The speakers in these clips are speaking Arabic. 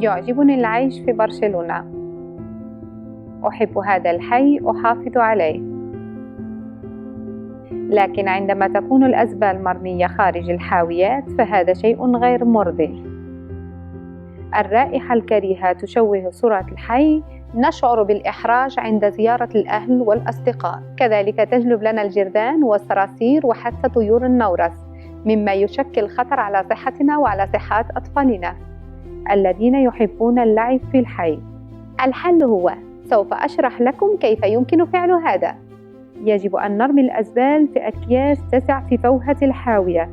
يعجبني العيش في برشلونة. أحب هذا الحي، أحافظ عليه. لكن عندما تكون الأزبال مرمية خارج الحاويات فهذا شيء غير مرضي. الرائحة الكريهة تشوه صورة الحي. نشعر بالإحراج عند زيارة الأهل والأصدقاء. كذلك تجلب لنا الجرذان والصراصير وحتى طيور النورس، مما يشكل خطر على صحتنا وعلى صحة أطفالنا الذين يحبون اللعب في الحي. الحل هو: سوف أشرح لكم كيف يمكن فعل هذا. يجب أن نرمي الأزبال في أكياس تسع في فوهة الحاوية.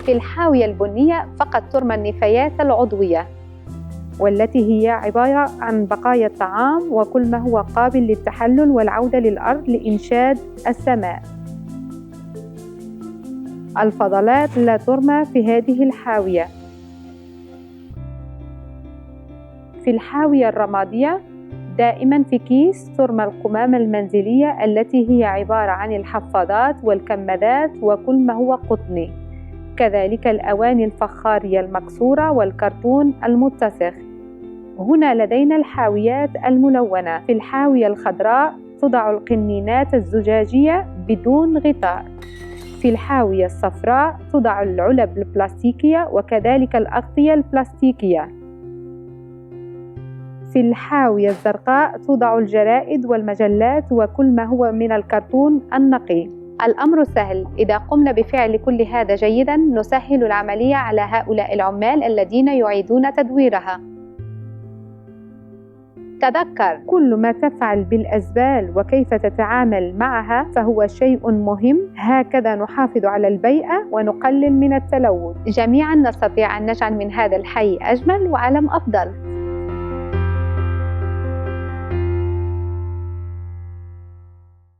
في الحاوية البنية فقط ترمى النفايات العضوية، والتي هي عبارة عن بقايا الطعام وكل ما هو قابل للتحلل والعودة للأرض لإنشاد السماء. الفضلات لا ترمى في هذه الحاوية. في الحاوية الرمادية دائما في كيس ترمى القمامة المنزلية التي هي عبارة عن الحفاضات والكمادات وكل ما هو قطني، كذلك الأواني الفخارية المكسورة والكرتون المتسخ. هنا لدينا الحاويات الملونة. في الحاوية الخضراء تضع القنينات الزجاجية بدون غطاء. في الحاوية الصفراء تضع العلب البلاستيكية وكذلك الأغطية البلاستيكية. في الحاوية الزرقاء توضع الجرائد والمجلات وكل ما هو من الكرتون النقي. الأمر سهل. إذا قمنا بفعل كل هذا جيداً نسهل العملية على هؤلاء العمال الذين يعيدون تدويرها. تذكر، كل ما تفعل بالأزبال وكيف تتعامل معها فهو شيء مهم. هكذا نحافظ على البيئة ونقلل من التلوث. جميعاً نستطيع أن نجعل من هذا الحي أجمل وعالم أفضل.